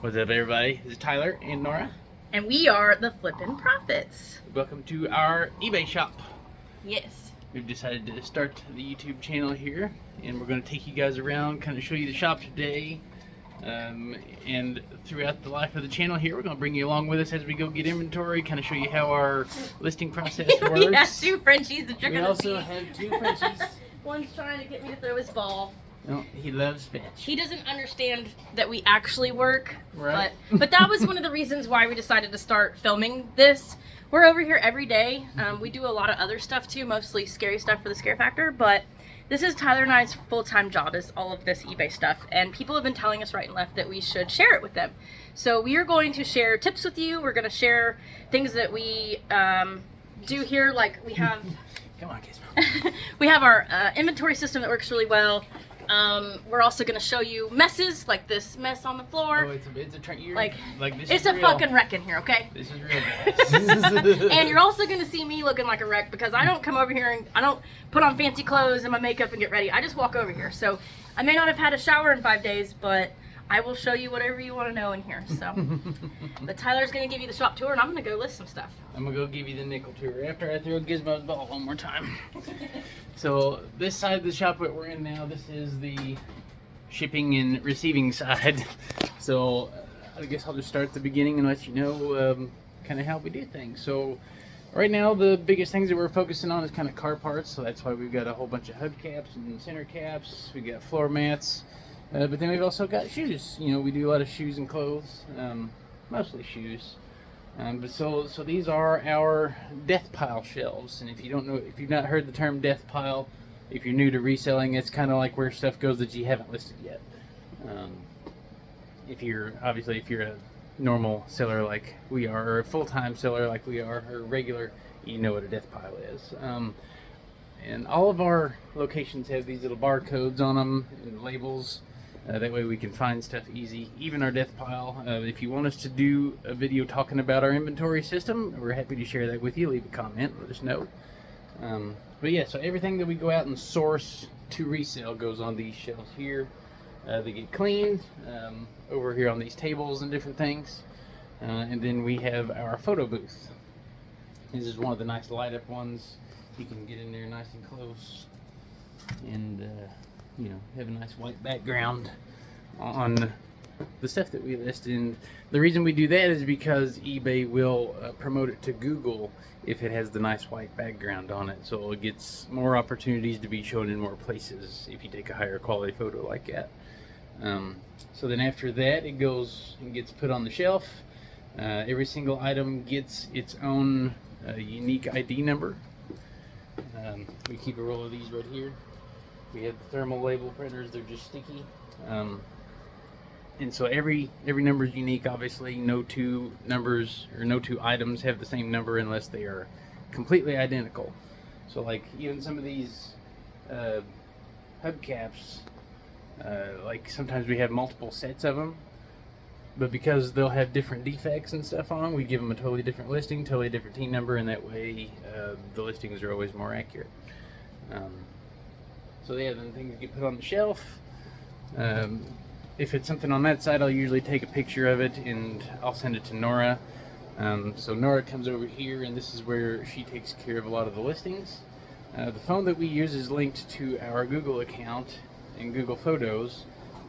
What's up, everybody? This is Tyler and Nora. And we are the Flippin Proffets. Welcome to our eBay shop. Yes. We've decided to start the YouTube channel here, and we're going to take you guys around, kind of show you the shop today. And throughout the life of the channel here, we're going to bring you along with us as we go get inventory, kind of show you how our listing process works. We have two Frenchies that you're We going to see. also have two Frenchies. One's trying to get me to throw his ball. No, he loves fetch. He doesn't understand that we actually work, Right. but that was one of the reasons why we decided to start filming this. We're over here every day. We do a lot of other stuff too, mostly scary stuff for the scare factor, but this is Tyler and I's full-time job, is all of this eBay stuff, and people have been telling us right and left that we should share it with them. So we are going to share tips with you. We're going to share things that we do here, like we have Come on, Gizmo. we have our inventory system that works really well. We're also going to show you messes, like this mess on the floor. Oh, it's a train. Like this it's is a real. fucking wreck in here, okay? This is real, guys. And you're also going to see me looking like a wreck because I don't come over here and I don't put on fancy clothes and my makeup and get ready. I just walk over here. So I may not have had a shower in 5 days, but I will show you whatever you want to know in here. So, but Tyler's going to give you the shop tour, and I'm going to go list some stuff. I'm going to go give you the nickel tour after I throw Gizmo's ball one more time. So this side of the shop that we're in now, this is the shipping and receiving side. So I guess I'll just start at the beginning and let you know kind of how we do things. So right now the biggest things that we're focusing on is kind of car parts. So that's why we've got a whole bunch of hubcaps and center caps. We got floor mats. But then we've also got shoes. You know, we do a lot of shoes and clothes, mostly shoes. But so these are our death pile shelves. And if you don't know, if you've not heard the term death pile, if you're new to reselling, it's kind of like where stuff goes that you haven't listed yet. If you're a normal seller like we are, or a full-time seller like we are, or regular, you know what a death pile is. And all of our locations have these little barcodes on them and labels. That way we can find stuff easy. Even our death pile. If you want us to do a video talking about our inventory system, we're happy to share that with you. Leave a comment, let us know. But yeah, so everything that we go out and source to resell goes on these shelves here. They get cleaned over here on these tables and different things. And then we have our photo booth. This is one of the nice light up ones. You can get in there nice and close and you know, have a nice white background on the stuff that we list. And the reason we do that is because eBay will promote it to Google if it has the nice white background on it, so it gets more opportunities to be shown in more places if you take a higher quality photo like that. So then after that, it goes and gets put on the shelf. Every single item gets its own unique ID number. We keep a roll of these right here. We have the thermal label printers, they're just sticky. And so every number is unique, obviously. No two numbers or no two items have the same number unless they are completely identical. So like even some of these hubcaps, like sometimes we have multiple sets of them, but because they'll have different defects and stuff on them, we give them a totally different listing, totally different team number, and that way the listings are always more accurate. So yeah, then things get put on the shelf. If it's something on that side, I'll usually take a picture of it and I'll send it to Nora. So Nora comes over here, and this is where she takes care of a lot of the listings. The phone that we use is linked to our Google account and Google Photos,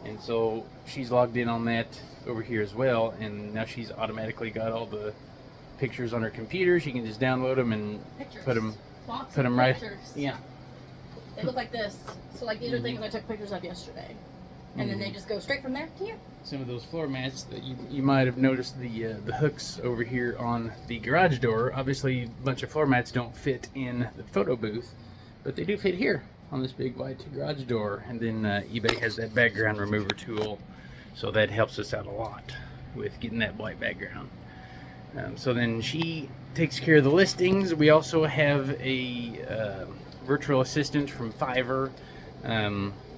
and so she's logged in on that over here as well, and now she's automatically got all the pictures on her computer. She can just download them and put them right. Yeah. They look like this. So like these are things I took pictures of yesterday. And then they just go straight from there to here. Some of those floor mats that you might have noticed the hooks over here on the garage door. Obviously a bunch of floor mats don't fit in the photo booth, but they do fit here on this big white garage door. And then eBay has that background remover tool, so that helps us out a lot with getting that white background. So then she takes care of the listings. We also have a virtual assistant from Fiverr.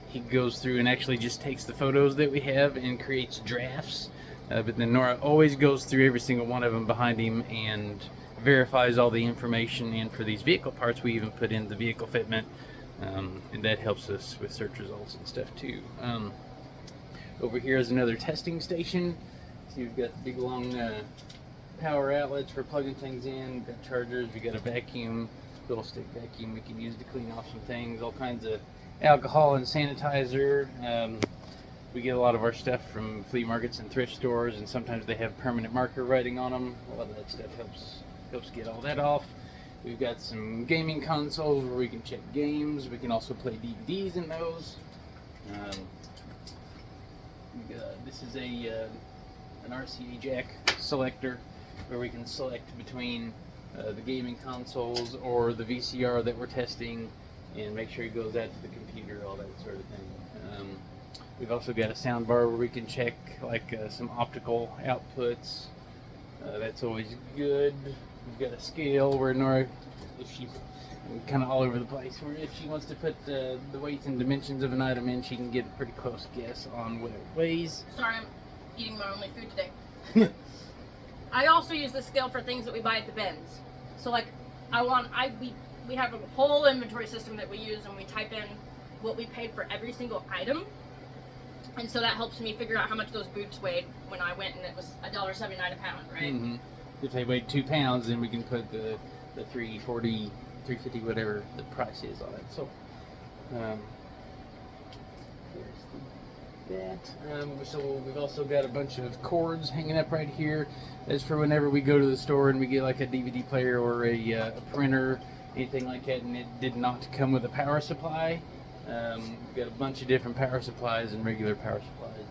He goes through and actually just takes the photos that we have and creates drafts. But then Nora always goes through every single one of them behind him and verifies all the information. And for these vehicle parts, we even put in the vehicle fitment, and that helps us with search results and stuff too. Over here is another testing station. see we've got big long power outlets for plugging things in. We've got chargers. We got a vacuum, little stick vacuum we can use to clean off some things. All kinds of alcohol and sanitizer. We get a lot of our stuff from flea markets and thrift stores, and sometimes they have permanent marker writing on them. A lot of that stuff helps get all that off. We've got some gaming consoles where we can check games. We can also play DVDs in those. This is an RCA jack selector where we can select between the gaming consoles or the VCR that we're testing and make sure it goes out to the computer, all that sort of thing. We've also got a sound bar where we can check like some optical outputs. That's always good. We've got a scale where Nora, if she kind of all over the place, where if she wants to put the weights and dimensions of an item in, she can get a pretty close guess on what it weighs. Sorry, I'm eating my only food today. I also use the scale for things that we buy at the bins. So like, we have a whole inventory system that we use, and we type in what we paid for every single item. And so that helps me figure out how much those boots weighed when I went, and it was $1.79 a pound, right? Mm-hmm. If they weigh 2 pounds, then we can put the $3.40, $3.50, whatever the price is on it. So, so we've also got a bunch of cords hanging up right here. That's for whenever we go to the store and we get like a DVD player or a printer, anything like that, and it did not come with a power supply. We've got a bunch of different power supplies and regular power supplies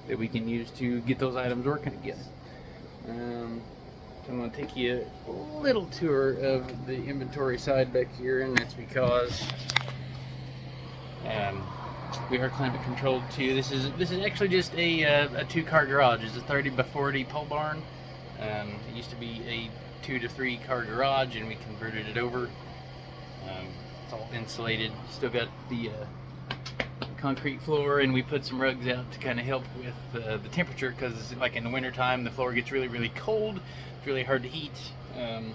that we can use to get those items working again. I'm going to take you a little tour of the inventory side back here, and that's because we are climate controlled too. This is actually just a 2-car garage. It's a 30 by 40 pole barn. It used to be a 2 to 3 car garage, and we converted it over. It's all insulated. Still got the concrete floor, and we put some rugs out to kind of help with the temperature, because like in the winter time the floor gets really cold. It's really hard to heat, and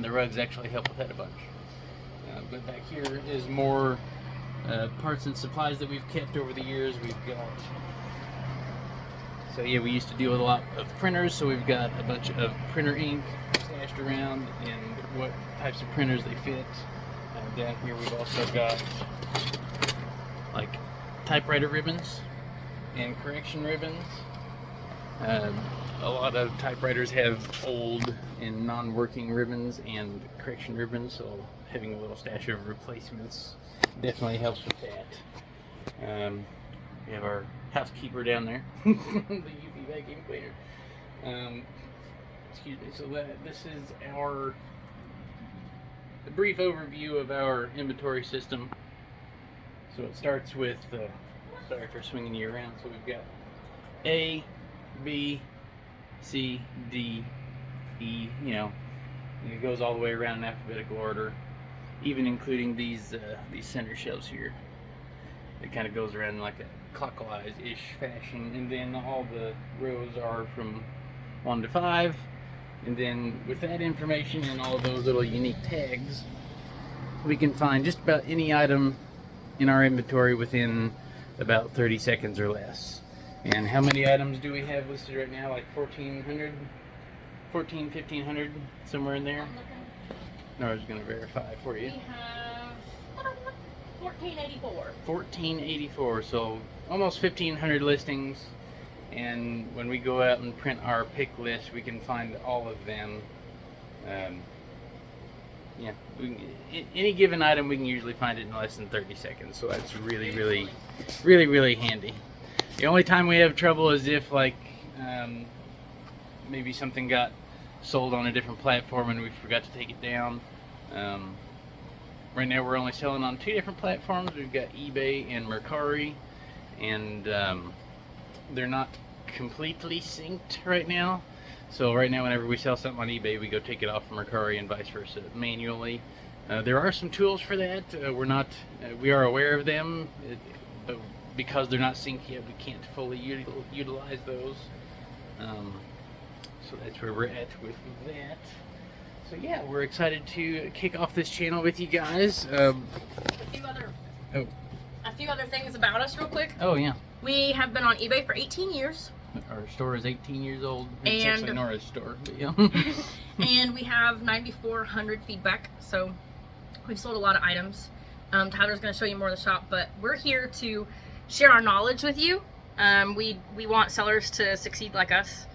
the rugs actually help with that a bunch. But back here is more parts and supplies that we've kept over the years. We've got, so yeah, we used to deal with a lot of printers, so we've got a bunch of printer ink stashed around and what types of printers they fit. Down here we've also got like typewriter ribbons and correction ribbons. A lot of typewriters have old and non-working ribbons and correction ribbons, so having a little stash of replacements definitely helps with that. We have our housekeeper down there, the UV vacuum cleaner. Excuse me. So this is a brief overview of our inventory system. So it starts with, sorry for swinging you around, so we've got A, B, C, D, E, and it goes all the way around in alphabetical order, even including these center shelves here. It kind of goes around in like a clockwise-ish fashion, and then all the rows are from 1 to 5. And then with that information and all of those little unique tags, we can find just about any item in our inventory within about 30 seconds or less. And how many items do we have listed right now? Like 1,400? 1,500, somewhere in there? Nora's going to verify for you. We have 1,484. 1,484, so almost 1,500 listings. And when we go out and print our pick list, we can find all of them. Yeah, any given item, we can usually find it in less than 30 seconds. So that's really handy. The only time we have trouble is if like maybe something got sold on a different platform and we forgot to take it down. Right now we're only selling on 2 different platforms. We've got eBay and Mercari, and they're not completely synced right now. So right now whenever we sell something on eBay, we go take it off from Mercari and vice versa manually. There are some tools for that. We are aware of them, but because they're not synced yet, we can't fully utilize those. So that's where we're at with that. So yeah, we're excited to kick off this channel with you guys. A few other things about us real quick. Oh yeah. We have been on eBay for 18 years. Our store is 18 years old. It's And- actually Nora's store. But yeah. And we have 9,400 feedback, so we've sold a lot of items. Tyler's going to show you more of the shop, but we're here to share our knowledge with you. We want sellers to succeed like us.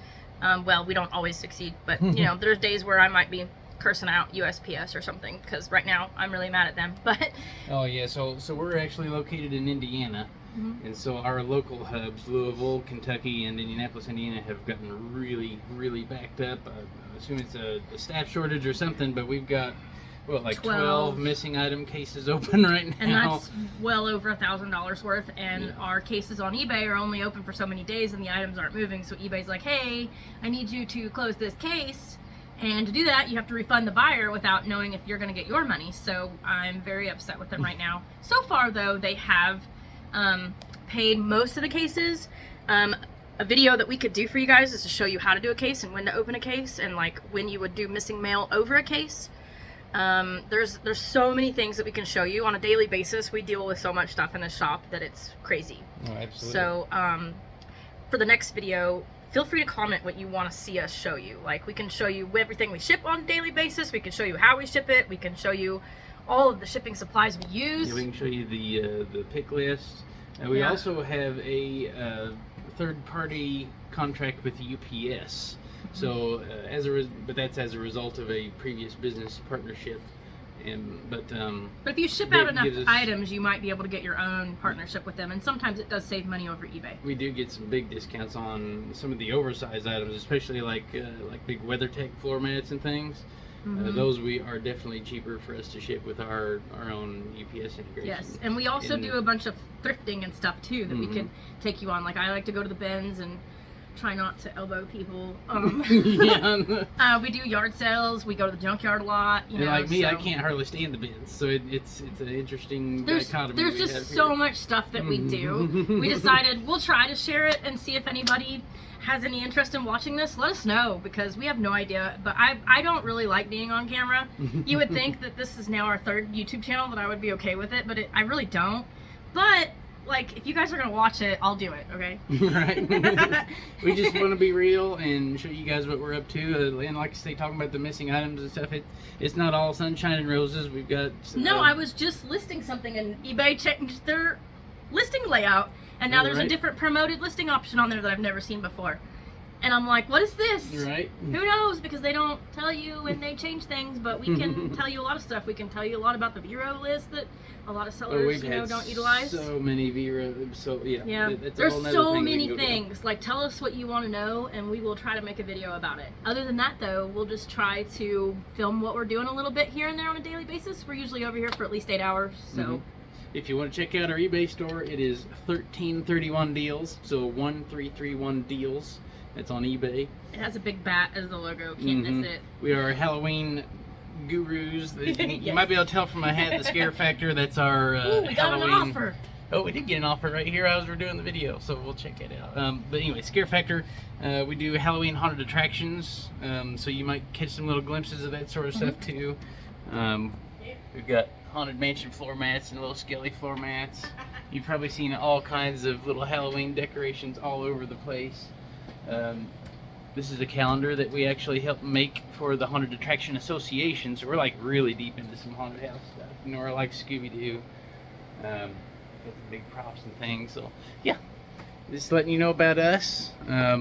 Well, we don't always succeed, but you know, there's days where I might be cursing out USPS or something, because right now I'm really mad at them. But Oh yeah, so we're actually located in Indiana, and so our local hubs, Louisville, Kentucky, and Indianapolis, Indiana, have gotten really backed up. I assume it's a staff shortage or something, but we've got what, like 12 missing item cases open right now. And that's well over $1,000 worth, and Yeah. our cases on eBay are only open for so many days and the items aren't moving, so eBay's like, hey, I need you to close this case, and to do that you have to refund the buyer without knowing if you're going to get your money. So I'm very upset with them right now. So far though, they have paid most of the cases. A video that we could do for you guys is to show you how to do a case and when to open a case, and like when you would do missing mail over a case. There's so many things that we can show you on a daily basis. We deal with so much stuff in the shop that it's crazy. Oh, absolutely. So for the next video, feel free to comment what you want to see us show you. Like, we can show you everything we ship on a daily basis. We can show you how we ship it. We can show you all of the shipping supplies we use. Yeah, we can show you the pick list. We also have a third-party contract with UPS. So but that's as a result of a previous business partnership. But if you ship out enough items, you might be able to get your own partnership with them, and sometimes it does save money over eBay. We do get some big discounts on some of the oversized items, especially like big WeatherTech floor mats and things. Those are definitely cheaper for us to ship with our own UPS integration. Yes, and we also do a bunch of thrifting and stuff too that we can take you on. Like, I like to go to the bins and try not to elbow people. Yeah. We do yard sales. We go to the junkyard a lot. You know, like me, so I can't hardly stand the bins, so it's an interesting dichotomy. There's just so much stuff that we do. We decided we'll try to share it and see if anybody has any interest in watching this. Let us know, because we have no idea. But I don't really like being on camera. You would think that this is now our third YouTube channel that I would be okay with it, but I really don't. But like, if you guys are gonna watch it, I'll do it, okay? Right. We just want to be real and show you guys what we're up to. And like I say, talking about the missing items and stuff, it's not all sunshine and roses. We've got No, I was just listing something and eBay changed their listing layout, and now there's a different promoted listing option on there that I've never seen before. And I'm like, what is this? Right. Who knows? Because they don't tell you when they change things, but we can tell you a lot of stuff. We can tell you a lot about the Vero list that a lot of sellers, don't utilize. So many Vero, There's so many things. Like, tell us what you want to know, and we will try to make a video about it. Other than that, though, we'll just try to film what we're doing a little bit here and there on a daily basis. We're usually over here for at least 8 hours, so. If you want to check out our eBay store, it is 1331 deals, so 1331 deals. It's on eBay. It has a big bat as the logo. Can't miss it. We are Halloween gurus. You might be able to tell from my hat, the Scare Factor. That's our we got Halloween. an offer. Oh, we did get an offer right here as we're doing the video, so we'll check it out. But anyway, Scare Factor. We do Halloween haunted attractions, so you might catch some little glimpses of that sort of stuff too. We've got haunted mansion floor mats and little skelly floor mats. You've probably seen all kinds of little Halloween decorations all over the place. This is a calendar that we actually helped make for the Haunted Attraction Association, so we're like really deep into some haunted house stuff. Nora likes Scooby-Doo. Got some big props and things, so yeah, just letting you know about us.